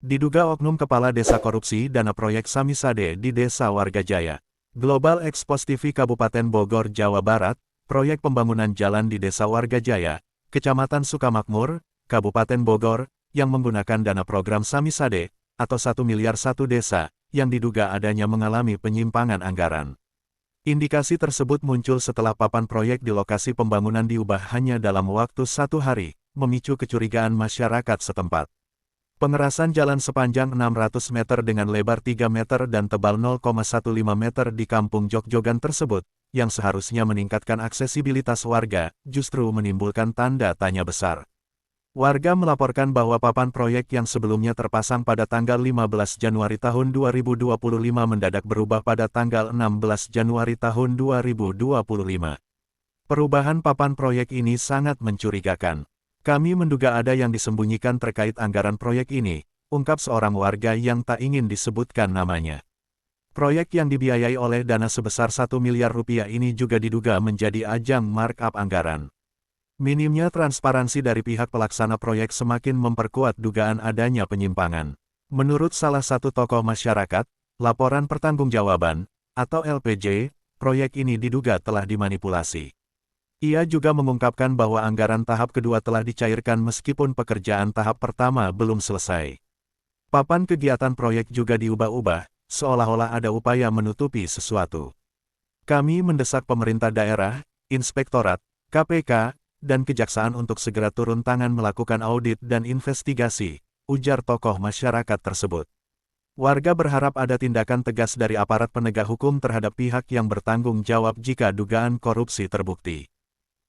Diduga oknum kepala desa korupsi dana proyek Samisade di Desa Wargajaya. Global Expos TV Kabupaten Bogor, Jawa Barat, proyek pembangunan jalan di Desa Wargajaya, Kecamatan Sukamakmur, Kabupaten Bogor, yang menggunakan dana program Samisade, atau 1 miliar satu desa, yang diduga adanya mengalami penyimpangan anggaran. Indikasi tersebut muncul setelah papan proyek di lokasi pembangunan diubah hanya dalam waktu 1 hari, memicu kecurigaan masyarakat setempat. Pengerasan jalan sepanjang 600 meter dengan lebar 3 meter dan tebal 0,15 meter di Kampung Jogjogan tersebut, yang seharusnya meningkatkan aksesibilitas warga, justru menimbulkan tanda tanya besar. Warga melaporkan bahwa papan proyek yang sebelumnya terpasang pada tanggal 15 Januari tahun 2025 mendadak berubah pada tanggal 16 Januari tahun 2025. Perubahan papan proyek ini sangat mencurigakan. Kami menduga ada yang disembunyikan terkait anggaran proyek ini, ungkap seorang warga yang tak ingin disebutkan namanya. Proyek yang dibiayai oleh dana sebesar 1 miliar rupiah ini juga diduga menjadi ajang markup anggaran. Minimnya transparansi dari pihak pelaksana proyek semakin memperkuat dugaan adanya penyimpangan. Menurut salah satu tokoh masyarakat, laporan pertanggungjawaban, atau LPJ, proyek ini diduga telah dimanipulasi. Ia juga mengungkapkan bahwa anggaran tahap kedua telah dicairkan meskipun pekerjaan tahap pertama belum selesai. Papan kegiatan proyek juga diubah-ubah, seolah-olah ada upaya menutupi sesuatu. Kami mendesak pemerintah daerah, inspektorat, KPK, dan kejaksaan untuk segera turun tangan melakukan audit dan investigasi, ujar tokoh masyarakat tersebut. Warga berharap ada tindakan tegas dari aparat penegak hukum terhadap pihak yang bertanggung jawab jika dugaan korupsi terbukti.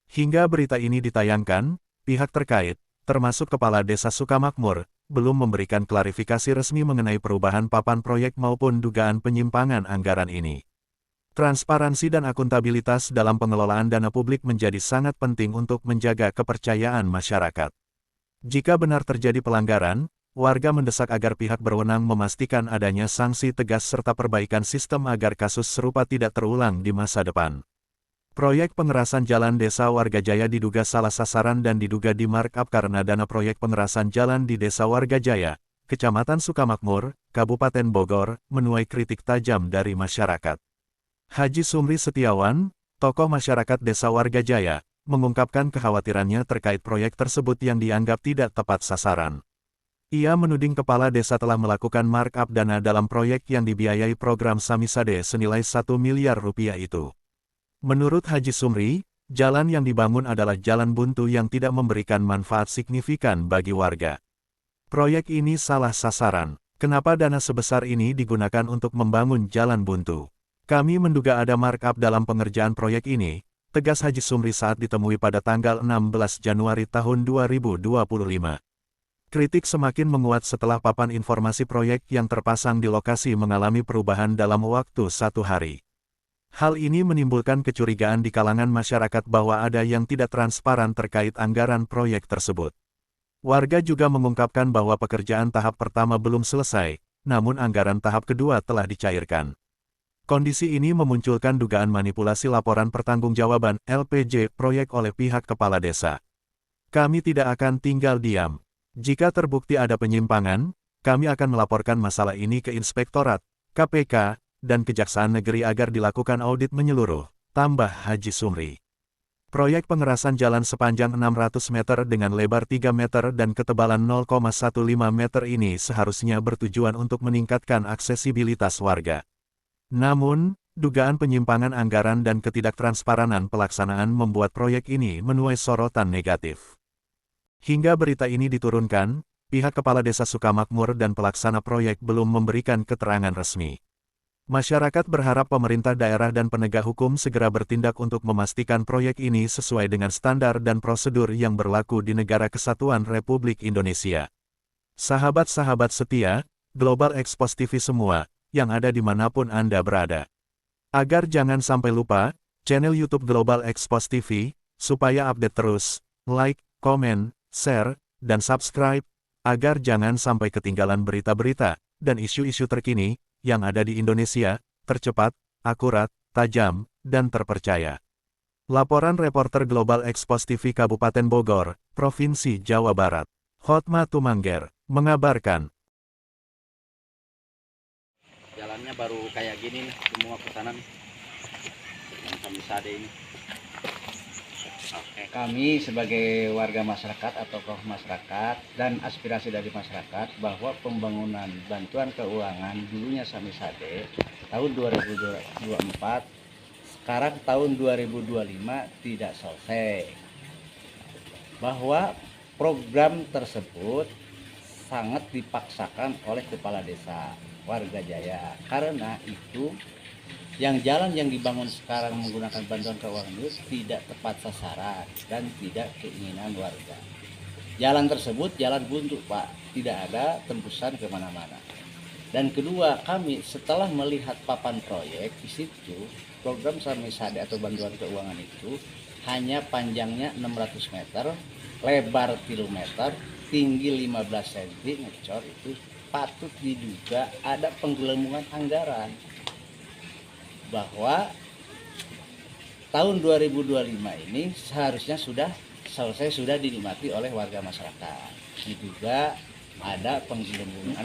Hingga berita ini ditayangkan, pihak terkait, termasuk Kepala Desa Sukamakmur, belum memberikan klarifikasi resmi mengenai perubahan papan proyek maupun dugaan penyimpangan anggaran ini. Transparansi dan akuntabilitas dalam pengelolaan dana publik menjadi sangat penting untuk menjaga kepercayaan masyarakat. Jika benar terjadi pelanggaran, warga mendesak agar pihak berwenang memastikan adanya sanksi tegas serta perbaikan sistem agar kasus serupa tidak terulang di masa depan. Proyek pengerasan jalan Desa Wargajaya diduga salah sasaran dan diduga di markup karena dana proyek pengerasan jalan di Desa Wargajaya, Kecamatan Sukamakmur, Kabupaten Bogor, menuai kritik tajam dari masyarakat. Haji Sumri Setiawan, tokoh masyarakat Desa Wargajaya, mengungkapkan kekhawatirannya terkait proyek tersebut yang dianggap tidak tepat sasaran. Ia menuding kepala desa telah melakukan markup dana dalam proyek yang dibiayai program Samisade senilai 1 miliar rupiah itu. Menurut Haji Sumri, jalan yang dibangun adalah jalan buntu yang tidak memberikan manfaat signifikan bagi warga. Proyek ini salah sasaran. Kenapa dana sebesar ini digunakan untuk membangun jalan buntu? Kami menduga ada markup dalam pengerjaan proyek ini, tegas Haji Sumri saat ditemui pada tanggal 16 Januari tahun 2025. Kritik semakin menguat setelah papan informasi proyek yang terpasang di lokasi mengalami perubahan dalam waktu 1 hari. Hal ini menimbulkan kecurigaan di kalangan masyarakat bahwa ada yang tidak transparan terkait anggaran proyek tersebut. Warga juga mengungkapkan bahwa pekerjaan tahap pertama belum selesai, namun anggaran tahap kedua telah dicairkan. Kondisi ini memunculkan dugaan manipulasi laporan pertanggungjawaban (LPJ) proyek oleh pihak kepala desa. Kami tidak akan tinggal diam. Jika terbukti ada penyimpangan, kami akan melaporkan masalah ini ke inspektorat, KPK, dan Kejaksaan Negeri agar dilakukan audit menyeluruh, tambah Haji Sumri. Proyek pengerasan jalan sepanjang 600 meter dengan lebar 3 meter dan ketebalan 0,15 meter ini seharusnya bertujuan untuk meningkatkan aksesibilitas warga. Namun, dugaan penyimpangan anggaran dan ketidaktransparan pelaksanaan membuat proyek ini menuai sorotan negatif. Hingga berita ini diturunkan, pihak Kepala Desa Sukamakmur dan pelaksana proyek belum memberikan keterangan resmi. Masyarakat berharap pemerintah daerah dan penegak hukum segera bertindak untuk memastikan proyek ini sesuai dengan standar dan prosedur yang berlaku di Negara Kesatuan Republik Indonesia. Sahabat-sahabat setia, Global Expos TV semua, yang ada dimanapun Anda berada. Agar jangan sampai lupa, channel YouTube Global Expos TV, supaya update terus, like, komen, share, dan subscribe, agar jangan sampai ketinggalan berita-berita dan isu-isu terkini yang ada di Indonesia, tercepat, akurat, tajam, dan terpercaya. Laporan reporter Global Expos TV Kabupaten Bogor, Provinsi Jawa Barat. Hotma Tumangger, mengabarkan. baru kayak gini nih, semua pesanan yang kami sade ini. Oke. Kami sebagai warga masyarakat atau tokoh masyarakat dan aspirasi dari masyarakat bahwa pembangunan bantuan keuangan dulunya Samisade tahun 2024, sekarang tahun 2025 tidak selesai. Bahwa program tersebut sangat dipaksakan oleh kepala desa Warga Jaya, karena itu yang jalan yang dibangun sekarang menggunakan bantuan keuangan itu tidak tepat sasaran dan tidak keinginan warga. Jalan tersebut jalan buntu, Pak, tidak ada tembusan kemana-mana. Dan kedua, kami setelah melihat papan proyek di situ, program Samisade atau bantuan keuangan itu hanya panjangnya 600 meter, lebar kilometer, tinggi 15 cm, ngecor, itu patut diduga ada penggelembungan anggaran. Bahwa tahun 2025 ini seharusnya sudah selesai, sudah dinikmati oleh warga masyarakat. Diduga ada penggelembungan,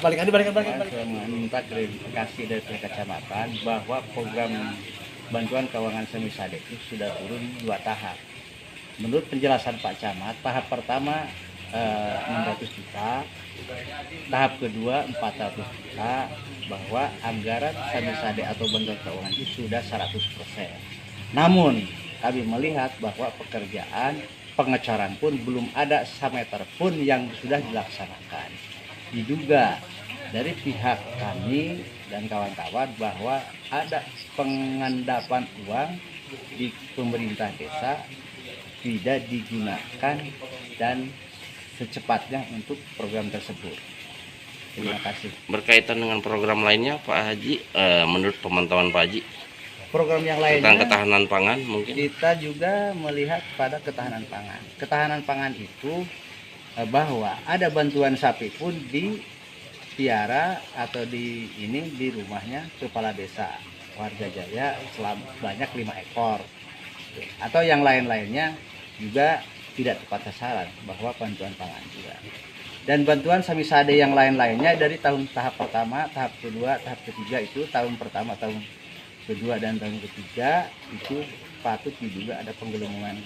balik. Saya minta klarifikasi dari kecamatan bahwa program bantuan keuangan Samisade itu sudah turun 2 tahap. Menurut penjelasan Pak Camat, tahap pertama 600 juta, tahap kedua 400 juta, bahwa anggaran Samisade atau bantuan keuangan itu sudah 100%. Namun kami melihat bahwa pekerjaan pengecoran pun belum ada semeter pun yang sudah dilaksanakan. Diduga dari pihak kami dan kawan-kawan bahwa ada pengendapan uang di pemerintah desa tidak digunakan dan secepatnya untuk program tersebut. Terima kasih. Berkaitan dengan program lainnya Pak Haji, menurut pemantauan Pak Haji, Program yang tentang lainnya ketahanan pangan mungkin? kita juga melihat pada ketahanan pangan. Ketahanan pangan itu bahwa ada bantuan sapi pun dipiara atau di rumahnya kepala desa Warga Jaya sebanyak 5 ekor. Atau yang lain-lainnya juga tidak tepat sasaran, bahwa bantuan pangan juga. Dan bantuan Samisade yang lain-lainnya dari tahap pertama, tahap kedua, tahap ketiga, itu tahun pertama, tahun kedua, dan tahun ketiga itu patut diduga ada penggelembungan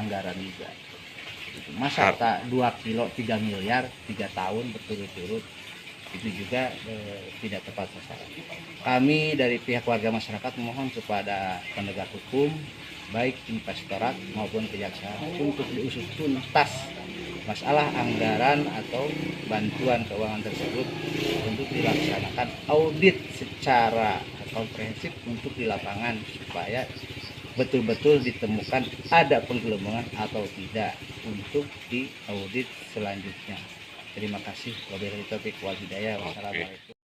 anggaran juga. Masa tak 2 kilo 3 miliar 3 tahun berturut-turut, itu juga tidak tepat sasaran. Kami dari pihak warga masyarakat mohon kepada penegak hukum, baik inspektorat maupun kejaksaan, untuk diusut tuntas masalah anggaran atau bantuan keuangan tersebut, untuk dilaksanakan audit secara komprehensif untuk di lapangan, supaya betul-betul ditemukan ada penggelembungan atau tidak untuk diaudit selanjutnya. Terima kasih. Wabillahi taufiq wal hidayah. Wassalamualaikum.